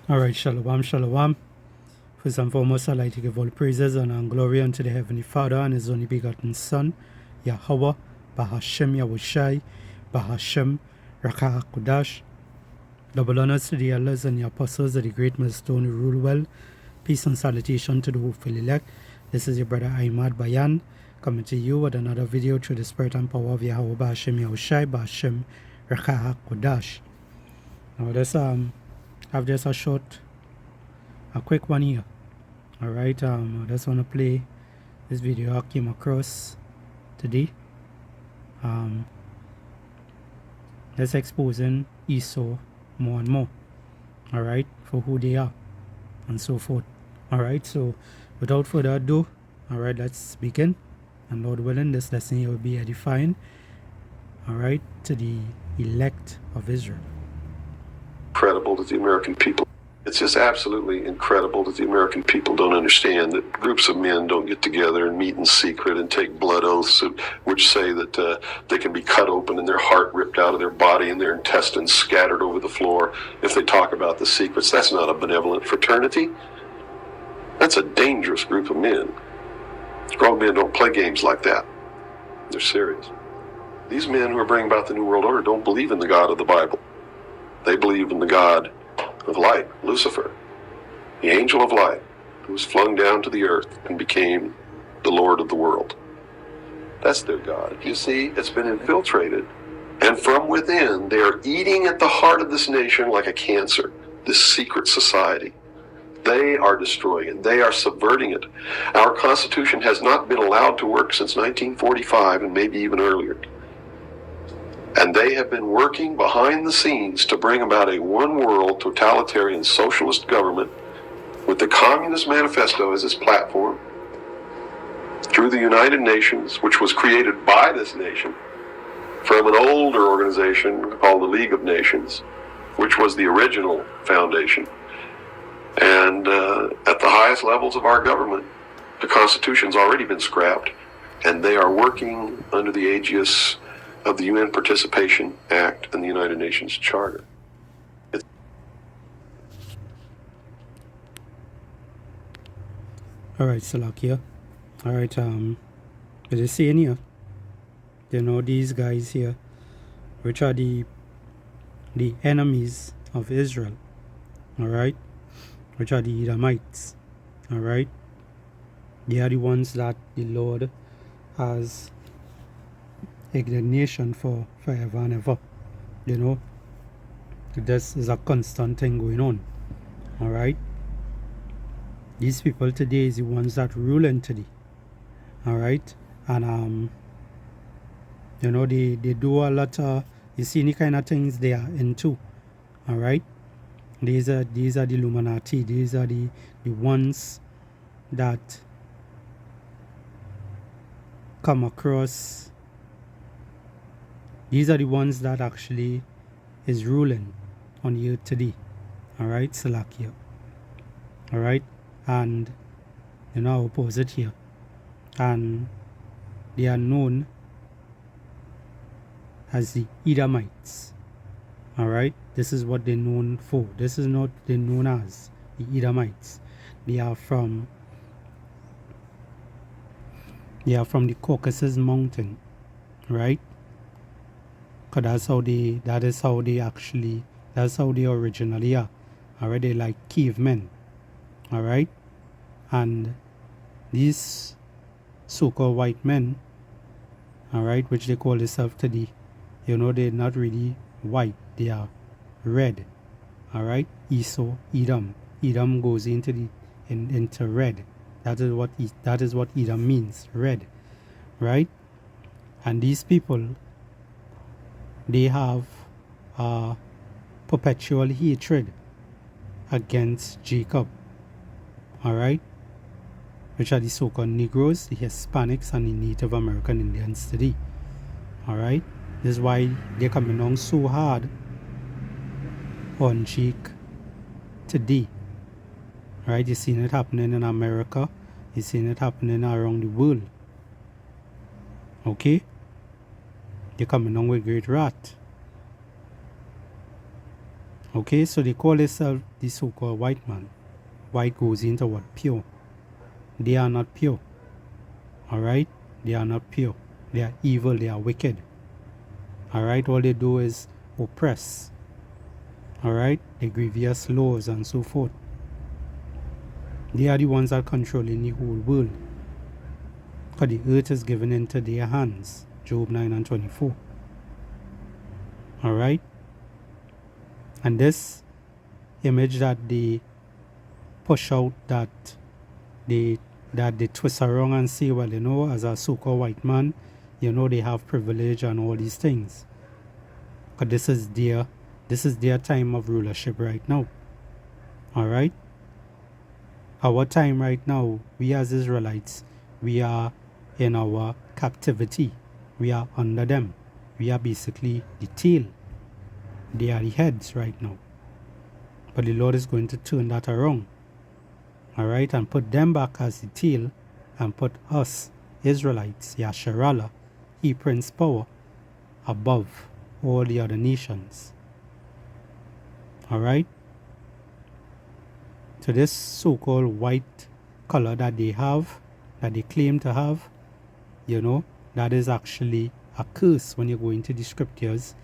Alright, shalom, shalom. First and foremost, I'd like to give all praises and glory unto the Heavenly Father and His only begotten Son, Yahweh, Bahashem Yahushai, Bahashem Rakah Kodash. Double honors to the elders and the apostles of the great milestone who rule well. Peace and salutation to the hopeful elect. This is your brother Ahmad Bayan, coming to you with another video through the spirit and power of Yahweh, Bahashem Yahushai, Bahashem Rakah Kodash. Now let's have just a quick one here. Alright, I just want to play this video I came across today. That's exposing Esau more and more, alright, for who they are and so forth. Alright, so without further ado, alright, let's begin. And Lord willing, this lesson here will be edifying, alright, to the elect of Israel. Incredible that the American people, it's just absolutely incredible that the American people don't understand that groups of men don't get together and meet in secret and take blood oaths which say that they can be cut open and their heart ripped out of their body and their intestines scattered over the floor if they talk about the secrets. That's not a benevolent fraternity. That's a dangerous group of men. Strong men don't play games like that. They're serious. These men who are bringing about the New World Order don't believe in the God of the Bible. They believe in the God of light, Lucifer, the angel of light, who was flung down to the earth and became the Lord of the world. That's their God. You see, it's been infiltrated, and from within, they are eating at the heart of this nation like a cancer, this secret society. They are destroying it. They are subverting it. Our Constitution has not been allowed to work since 1945 and maybe even earlier. And they have been working behind the scenes to bring about a one-world totalitarian socialist government with the Communist Manifesto as its platform through the United Nations, which was created by this nation from an older organization called the League of Nations, which was the original foundation. And at the highest levels of our government, the Constitution's already been scrapped, and they are working under the aegis of the UN Participation Act and the United Nations Charter. Alright, Salakia. Alright, as you see in here, you know these guys here, which are the enemies of Israel, alright, which are the Edomites, alright. They are the ones that the Lord has indignation for forever and ever. You know, this is a constant thing going on. Alright, these people today is the ones that rule in today. Alright, and you know, they do a lot of, you see any kind of things they are into. Alright, these are the Illuminati. These are the ones that come across. These are the ones that actually is ruling on the earth today. Alright, Salakia. Alright, and you know, opposite here. And they are known as the Edomites. Alright, this is what they're known for. This is not they're known as the Edomites. They are from the Caucasus Mountain, right? Cause that's how they originally are. Alright, they like cavemen. Alright, and these so-called white men, alright, which they call themselves today, you know, they're not really white, they are red. Alright, Esau, Edom goes into red. That is what Edom means, red, right? And these people, they have perpetual hatred against Jacob, alright, which are the so-called Negroes, the Hispanics, and the Native American Indians today. Alright, this is why they're coming on so hard on Jake today. Right, you've seen it happening in America, you've seen it happening around the world. Okay, they're coming on with great wrath. Okay, so they call themselves the so-called white man. White goes into what? Pure. They are not pure. Alright? They are not pure. They are evil, they are wicked. Alright, all they do is oppress. Alright, the grievous laws and so forth. They are the ones that are controlling the whole world. Because the earth is given into their hands. Job 9:24. Alright? And this image that they push out, that they twist around and say, well, you know, as a so-called white man, you know, they have privilege and all these things. But this is their time of rulership right now. Alright? Our time right now, we as Israelites, we are in our captivity. We are under them. We are basically the tail. They are the heads right now. But the Lord is going to turn that around. Alright, and put them back as the tail, and put us, Israelites, Yasharallah, He Prince power, above all the other nations. Alright? So this so-called white color that they have, that they claim to have, you know, that is actually a curse when you go into the scriptures,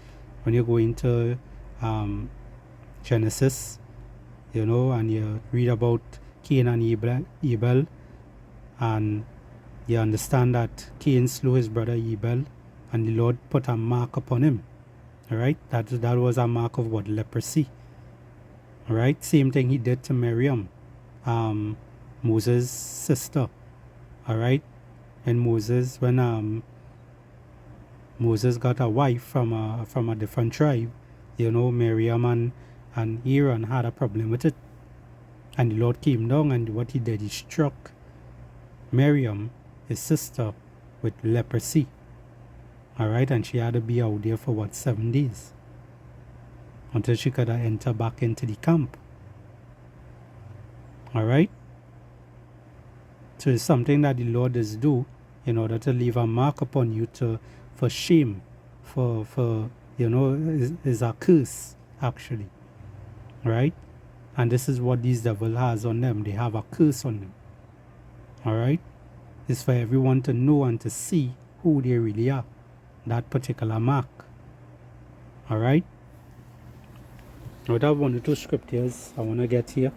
when you go into Genesis, you know, and you read about Cain and Abel, and you understand that Cain slew his brother Abel, and the Lord put a mark upon him. Alright, that was a mark of what? Leprosy. Alright, same thing he did to Miriam, Moses' sister. Alright, and when Moses got a wife from a different tribe, you know, Miriam and Aaron had a problem with it. And the Lord came down, and what he did, he struck Miriam, his sister, with leprosy. Alright, and she had to be out there for what, 7 days, until she could enter back into the camp. Alright? So it's something that the Lord does do in order to leave a mark upon you, for shame, for you know, is a curse, actually. Right? And this is what these devil has on them. They have a curse on them. Alright? It's for everyone to know and to see who they really are. That particular mark. Alright? Now I have 1 or 2 scriptures I want to get here.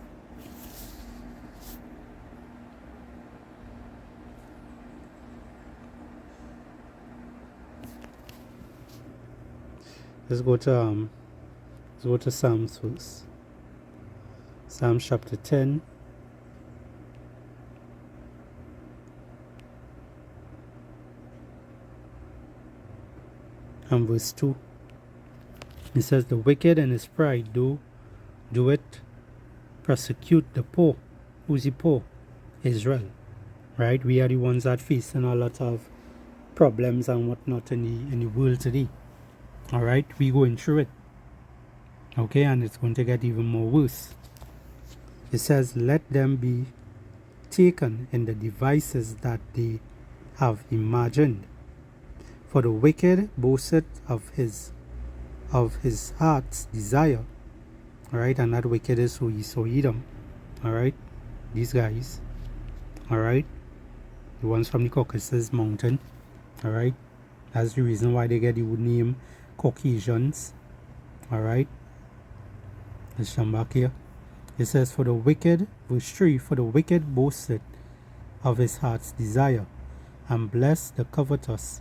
Let's go to Psalms first. Psalms chapter 10. And verse 2. It says, the wicked in his pride do it, prosecute the poor. Who's the poor? Israel. Right? We are the ones that facing a lot of problems and whatnot in the world today. Alright? We going through it. Okay, and it's going to get even more worse. It says, let them be taken in the devices that they have imagined. For the wicked boasteth of his heart's desire. Alright, and that wicked is who is so Edom. Alright, these guys. Alright, the ones from the Caucasus Mountain. Alright, that's the reason why they get the name Caucasians. Alright, let's come back here. It says, for the wicked, verse 3, for the wicked boasteth of his heart's desire, and bless the covetous,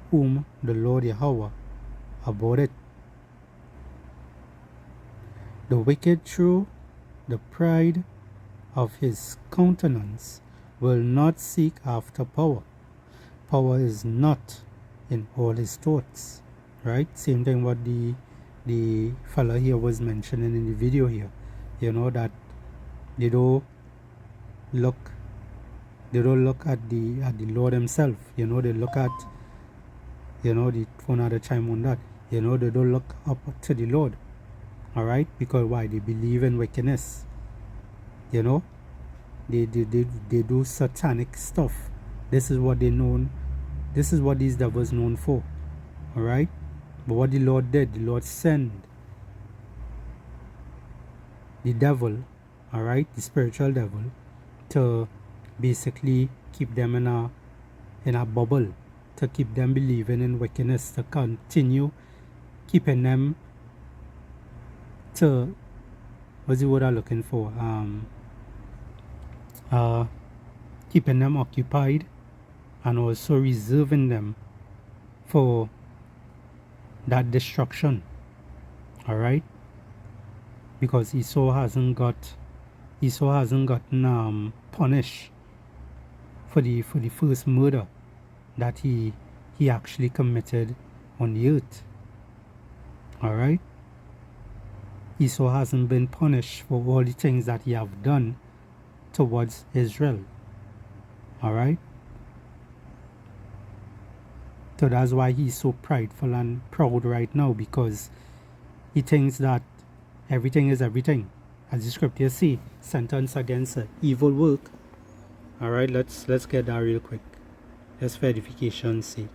whom the Lord Yahweh abhorreth. The wicked through the pride of his countenance will not seek after power. Power is not in all his thoughts. Right? Same thing what the fella here was mentioning in the video here. You know, that they don't look at the Lord himself. You know, they look at, you know, the another time on that. You know, they don't look up to the Lord. Alright? Because why? They believe in wickedness. You know? They do satanic stuff. This is what they known. This is what these devils known for. Alright? But what the Lord did, the Lord sent the devil, all right, the spiritual devil, to basically keep them in a bubble, to keep them believing in wickedness, to continue keeping them to, what's the word I'm looking for? Keeping them occupied and also reserving them for that destruction. All right, because Esau hasn't gotten punished for the first murder that he actually committed on the earth. All right, Esau hasn't been punished for all the things that he have done towards Israel. All right, so that's why he's so prideful and proud right now, because he thinks that everything is everything. As the scriptures say, sentence against evil work. All right, let's get that real quick, just for edification's sake.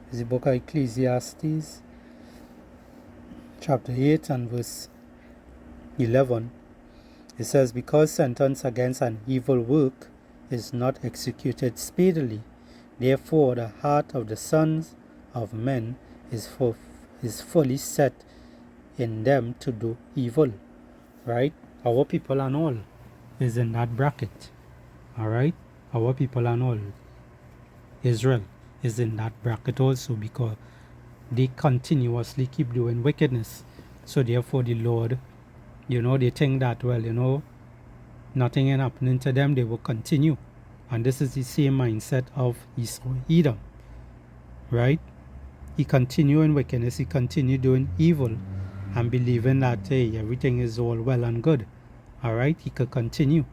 It's the book of Ecclesiastes, chapter 8 and verse 11. It says, because sentence against an evil work is not executed speedily, therefore the heart of the sons of men is fully set in them to do evil. Right? Our people and all is in that bracket. All right? Our people and all, Israel, is in that bracket also, because they continuously keep doing wickedness. So therefore the Lord, they think that, well, nothing is happening to them, they will continue. And this is the same mindset of Esau, Edom. Right? He continue in wickedness, he continue doing evil and believing that, hey, everything is all well and good. All right? He could continue.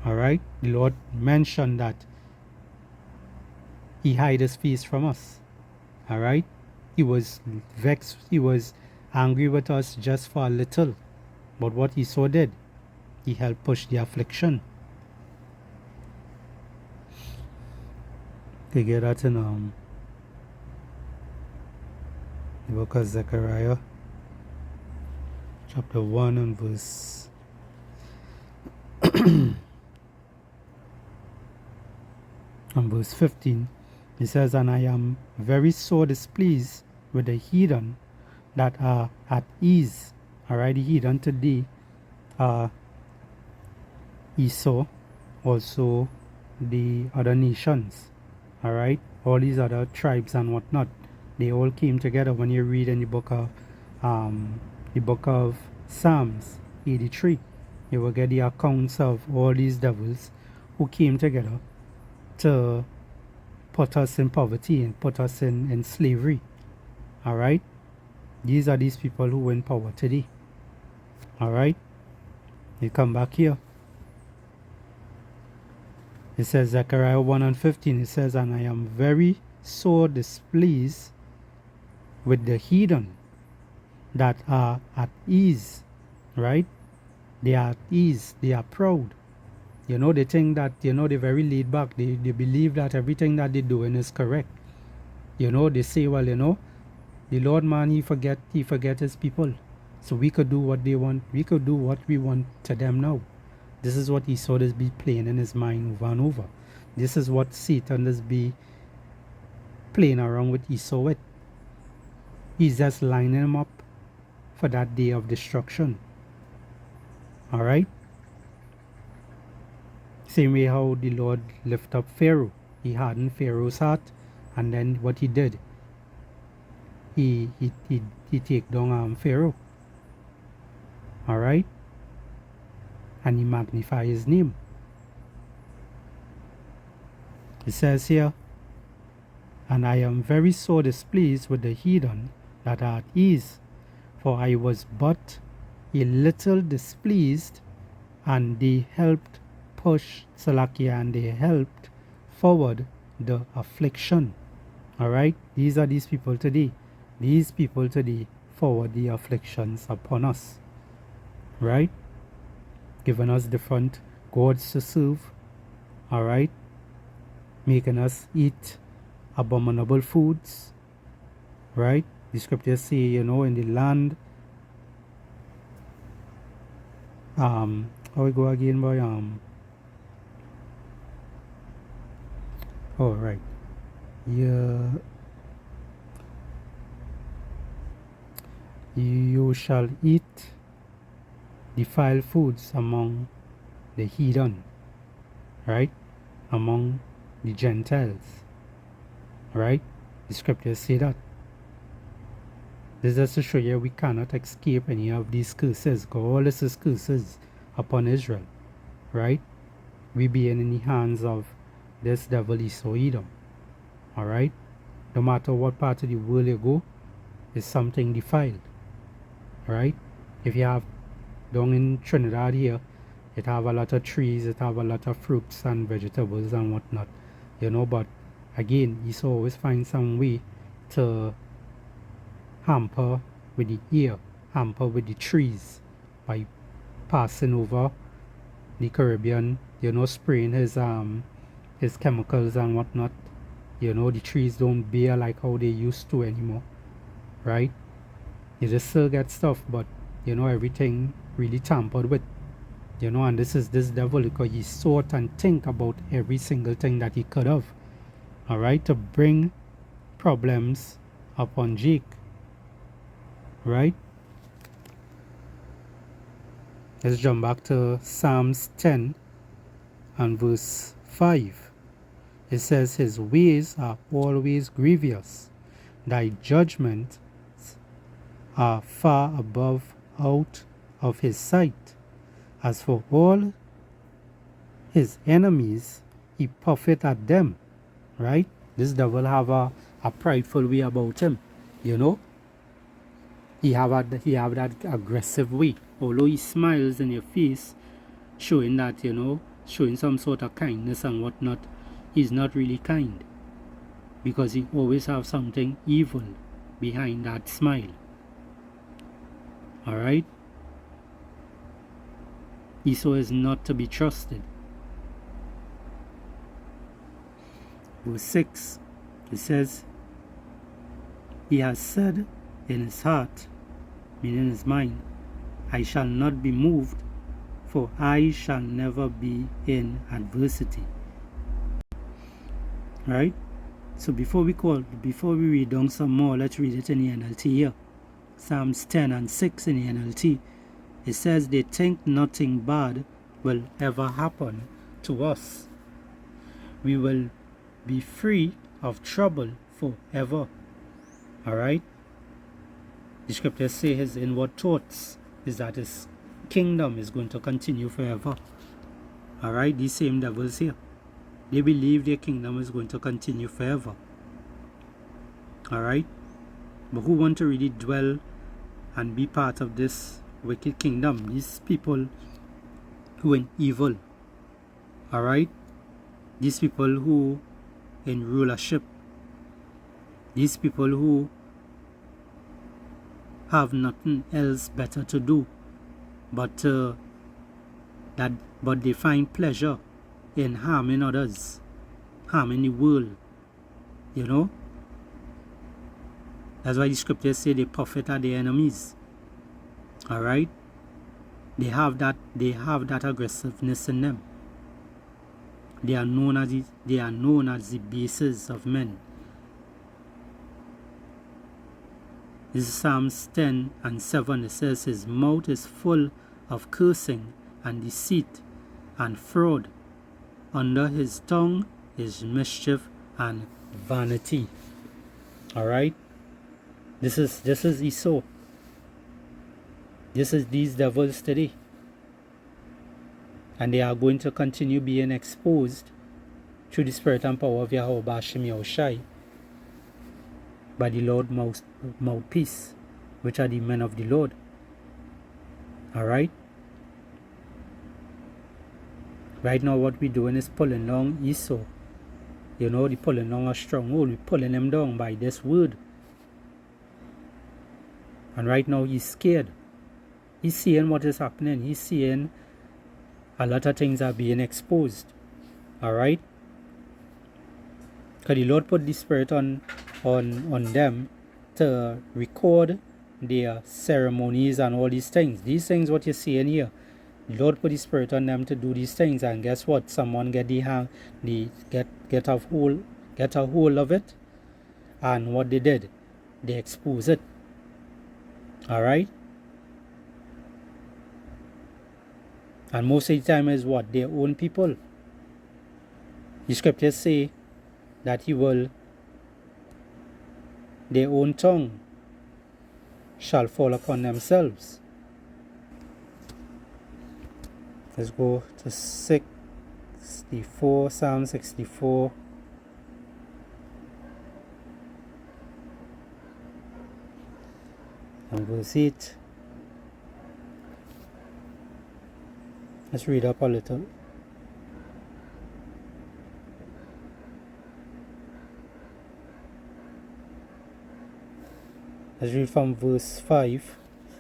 All right? The Lord mentioned that he hid his face from us. All right? He was vexed, he was angry with us just for a little. But what Esau did, he helped push the affliction. You get that in the book of Zechariah, chapter 1 and verse and verse 15. It says, and I am very sore displeased with the heathen that are at ease. Alright, the heathen today, Esau, also the other nations. Alright, all these other tribes and whatnot, they all came together. When you read in the book of Psalms 83, you will get the accounts of all these devils who came together to put us in poverty and put us in slavery. Alright, these are these people who win power today. Alright, you come back here. It says Zechariah 1 and 15, it says, and I am very sore displeased with the heathen that are at ease. Right? They are at ease, they are proud. They think that, they're very laid back. They believe that everything that they're doing is correct. They say, well, the Lord, man, he forget his people. So we could do what they want. We could do what we want to them now. This is what Esau is be playing in his mind over and over. This is what Satan is be playing around with Esau with. He's just lining him up for that day of destruction. Alright? Same way how the Lord lift up Pharaoh. He hardened Pharaoh's heart, and then what he did, he take down Pharaoh. Alright? And he magnify his name. It says here, and I am very sore displeased with the heathen that are at ease, for I was but a little displeased, and they helped push Salakia, and they helped forward the affliction. Alright, these are these people today. These people today forward the afflictions upon us. Right? Giving us different gods to serve. Alright? Making us eat abominable foods, right? The scriptures say, you know, in the land, how we go again, boy? Oh, right. Yeah. You shall eat defiled foods among the heathen, right? Among the Gentiles, right? The scriptures say that. This is to show you we cannot escape any of these curses. God, all this is curses upon Israel, right? We being in the hands of this devil Esau Edom, alright? No matter what part of the world you go, is something defiled, right? If you have down in Trinidad here, it have a lot of trees, it have a lot of fruits and vegetables and whatnot, you know, but again, Esau always find some way to hamper with the air, hamper with the trees by passing over the Caribbean, you know, spraying his chemicals and whatnot. You know, the trees don't bear like how they used to anymore, right? You just still get stuff, but you know, everything really tampered with, you know, and this is this devil because he thought and think about every single thing that he could have, all right, to bring problems upon Jake, right? Let's jump back to Psalms 10 and verse 5. It says, his ways are always grievous. Thy judgments are far above out of his sight. As for all his enemies, he puffeth at them. Right? This devil have a prideful way about him. You know? He have that aggressive way. Although he smiles in your face, showing that, you know, showing some sort of kindness and whatnot, he's not really kind, because he always have something evil behind that smile. Alright? Esau is not to be trusted. Verse 6, it says, he has said in his heart, meaning his mind, I shall not be moved, for I shall never be in adversity. Right? So before we read down some more, let's read it in the NLT here. Psalms 10 and 6 in the NLT. It says, they think nothing bad will ever happen to us. We will be free of trouble forever. Alright? The scriptures say his inward thoughts is that his kingdom is going to continue forever. Alright? These same devils here, they believe their kingdom is going to continue forever. Alright? But who want to really dwell and be part of this wicked kingdom? These people who in evil. Alright? These people who in rulership. These people who have nothing else better to do but they find pleasure in harming others, harming the world, you know. That's why the scriptures say they puffet at their enemies. Alright? They have that aggressiveness in them. They are known as the bases of men. This is Psalms 10 and 7. It says, his mouth is full of cursing and deceit and fraud. Under his tongue is mischief and vanity. Alright? This is Esau. This is these devils today. And they are going to continue being exposed through the spirit and power of Yahweh Bashim Yahushai by the Lord mouthpiece, which are the men of the Lord. Alright? Right now what we're doing is pulling down Esau. You know, the pulling down a stronghold. We're pulling him down by this word. And right now he's scared. He's seeing what is happening. He's seeing a lot of things are being exposed. Alright? Because the Lord put the Spirit on them to record their ceremonies and all these things. These things what you see in here. The Lord put the Spirit on them to do these things, and guess what? Someone get get a hold of it, and what they did, they expose it. Alright? And most of the time is what? Their own people. The scriptures say that their own tongue shall fall upon themselves. Let's go to 64, Psalm 64. And verse 8. Let's read up a little. Let's read from verse 5,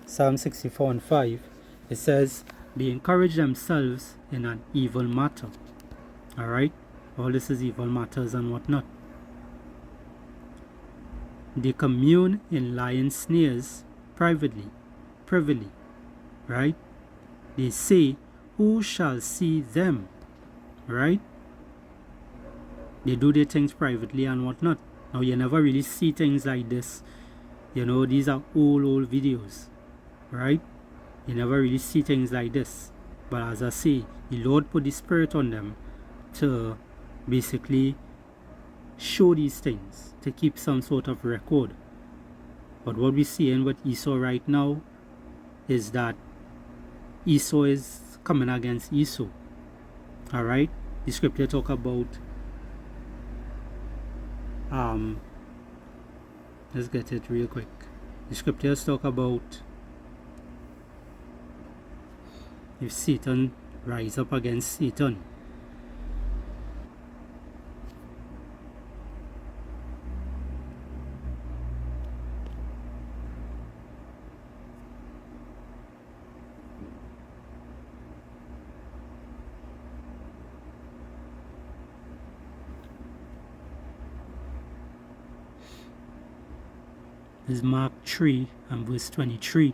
Psalm 64 and 5. It says, they encourage themselves in an evil matter. Alright? All this is evil matters and whatnot. They commune in lying snares privately, privily. Right? They say, who shall see them? Right? They do their things privately and whatnot. Now you never really see things like this. You know, these are old videos. Right? You never really see things like this. But as I say, the Lord put the Spirit on them to basically show these things, to keep some sort of record. But what we're seeing with Esau right now is that Esau is coming against Esau. Alright? The scripture talk about let's get it real quick. The scriptures talk about if Satan rise up against Satan. Is Mark 3 and verse 23.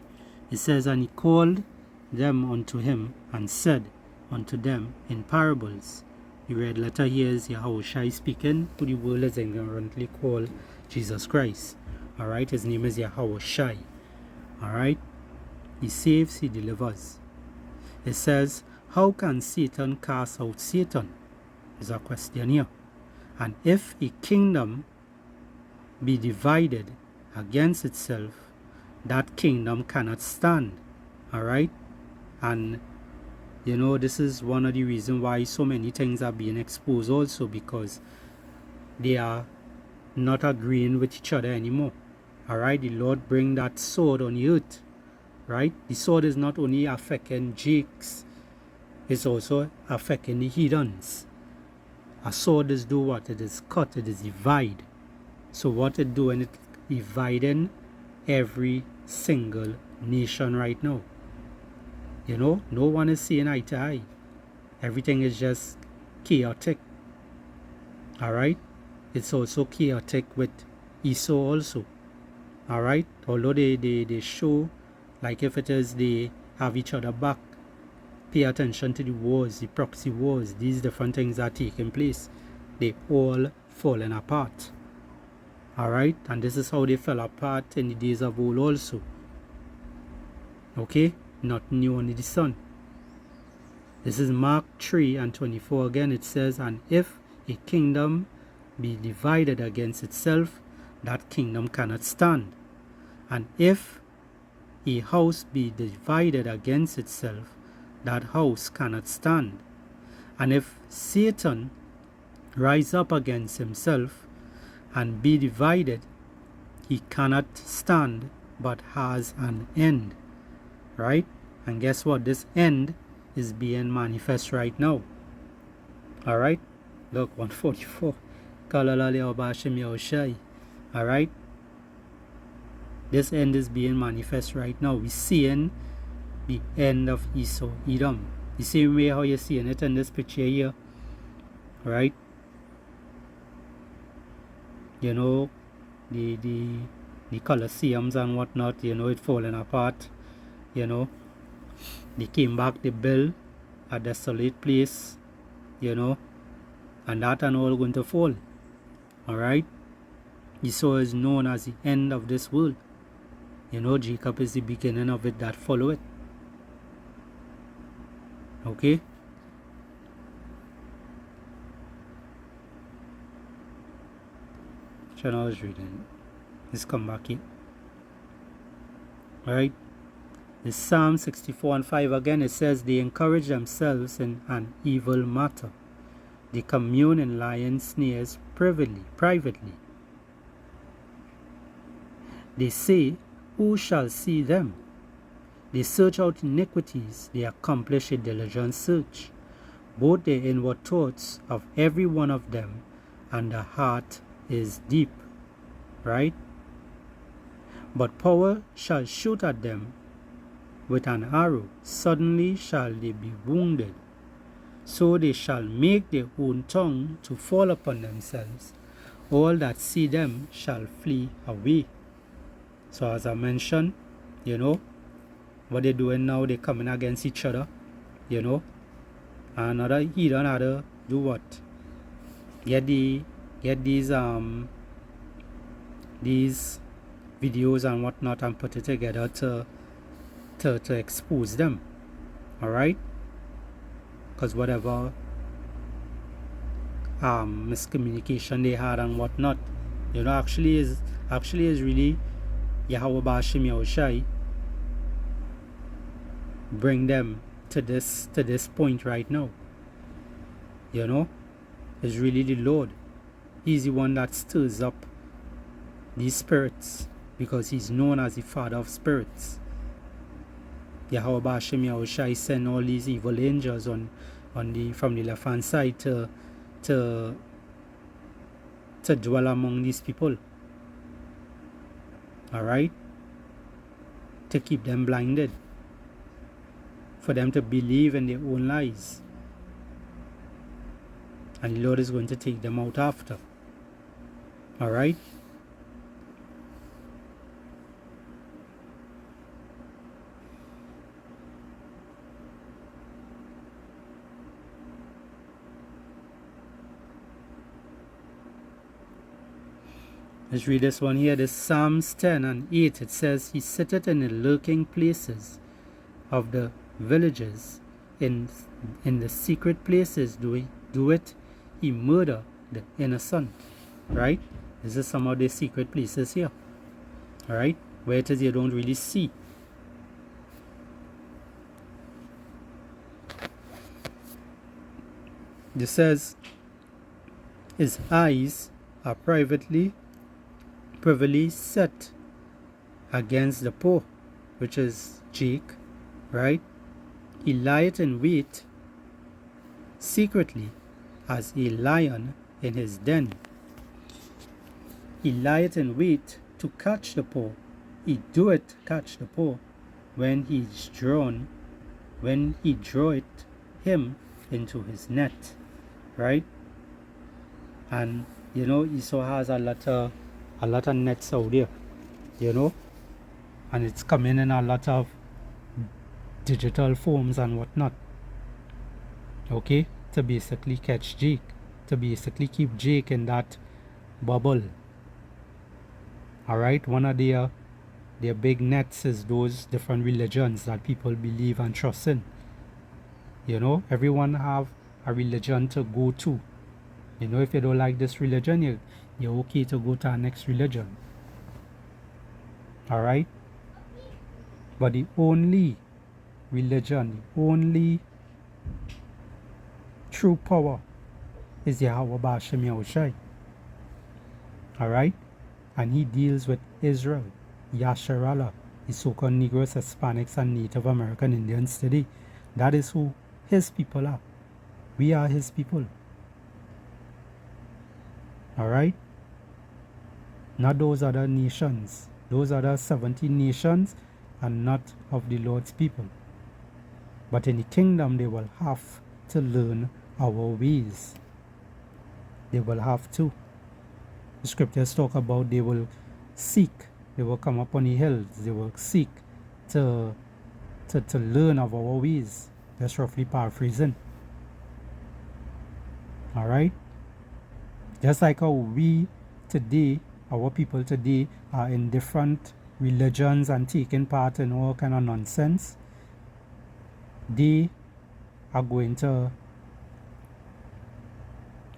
It says, and he called them unto him and said unto them in parables. The red letter here is Yahushua speaking, who the world is ignorantly called Jesus Christ. Alright, his name is Yahushua. Alright, he saves, he delivers. It says, how can Satan cast out Satan? Is a question here. And if a kingdom be divided against itself, that kingdom cannot stand. Alright? And you know, this is one of the reasons why so many things are being exposed also, because they are not agreeing with each other anymore. Alright? The Lord bring that sword on the earth. Right? The sword is not only affecting Jakes, it's also affecting the heathens. A sword is do what? It is cut, it is divide. So what it doing, it dividing every single nation right now. You know, no one is seeing eye to eye. Everything is just chaotic. Alright? It's also chaotic with Esau also. Alright? Although they show like if it is they have each other back, pay attention to the wars, the proxy wars, these different things are taking place. They all falling apart. Alright, and this is how they fell apart in the days of old also. Okay, not new under the sun. This is Mark 3 and 24 again. It says, and if a kingdom be divided against itself, that kingdom cannot stand. And if a house be divided against itself, that house cannot stand. And if Satan rise up against himself, and be divided, he cannot stand, but has an end. Right? And guess what? This end is being manifest right now. Alright? Look, 144. Alright? This end is being manifest right now. We're seeing the end of Esau, Edom. The same way how you're seeing it in this picture here. Right? you know, the Colosseums and whatnot, you know, it falling apart, you know. They came back, they built a desolate place, you know, and that and all going to fall. Alright? Esau is known as the end of this world. You know, Jacob is the beginning of it that follow it. Okay? I was reading. Let's come back here. Alright? The Psalm 64 and 5 again, it says, they encourage themselves in an evil matter. They commune in lying snares privately. They say, who shall see them? They search out iniquities, they accomplish a diligent search, both the inward thoughts of every one of them, and the heart is deep. Right? But power shall shoot at them with an arrow, suddenly shall they be wounded. So they shall make their own tongue to fall upon themselves. All that see them shall flee away. So as I mentioned, you know, what they're doing now, they're coming against each other, you know. Another heathen other do what? Get these videos and whatnot and put it together to expose them. Alright? Because whatever miscommunication they had and whatnot, you know, actually is really Yahweh Bashim Yahushai bring them to this point right now. You know, it's really the Lord. He's the one that stirs up these spirits, because he's known as the Father of spirits. Yahweh Bashim Yahushai sent all these evil angels from the left hand side to dwell among these people. Alright? To keep them blinded, for them to believe in their own lies. And the Lord is going to take them out after. Alright? Let's read this one here. This Psalms 10 and 8. It says, he sitteth in the lurking places of the villages, in the secret places do it he murder the innocent. Right? This is some of the secret places here. Alright? Where it is you don't really see. It says, his eyes are privily set against the poor, which is Jake, right? He lieth in wait secretly as a lion in his den. He lieth in wait to catch the poor. He doeth catch the poor when he draweth him into his net, right? And you know, Esau has a lot of nets out there, you know, and it's coming in a lot of digital forms and whatnot, okay, to basically catch Jake, to basically keep Jake in that bubble. Alright, one of their big nets is those different religions that people believe and trust in. You know, everyone have a religion to go to. You know, if you don't like this religion, you're okay to go to our next religion. Alright? But the only religion, the only true power is Yahweh Bashim Yahushai. Alright? And he deals with Israel, Yasharallah, the so-called Negroes, Hispanics, and Native American Indians today. That is who his people are. We are his people. Alright? Not those other nations. Those other 17 nations are not of the Lord's people. But in the kingdom, they will have to learn our ways. They will have to. The scriptures talk about they will seek, they will come up on the hills, they will seek to learn of our ways. That's roughly paraphrasing. Alright? Just like how we today, our people today, are in different religions and taking part in all kind of nonsense, they are going to,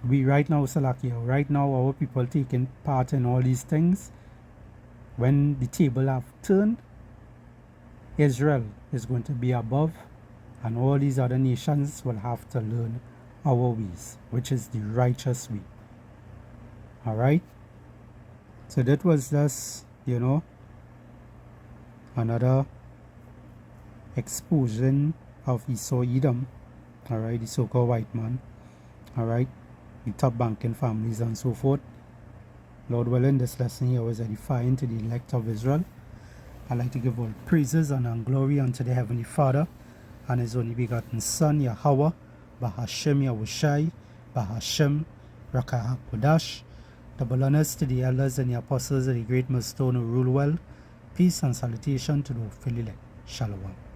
we right now, Salakia, right now our people taking part in all these things. When the table have turned, Israel is going to be above, and all these other nations will have to learn our ways, which is the righteous way. Alright? So that was just, another exposing of Esau Edom, alright, the so-called white man, alright, the top banking families and so forth. Lord willing, this lesson here was edifying to the elect of Israel. I'd like to give all praises and glory unto the Heavenly Father and His only begotten Son, Yahweh, Bahashem Yahushai, Bahashem Rakah HaKodash. Double honors to the elders and the apostles of the great millstone who rule well. Peace and salutation to the Philile. Shalom.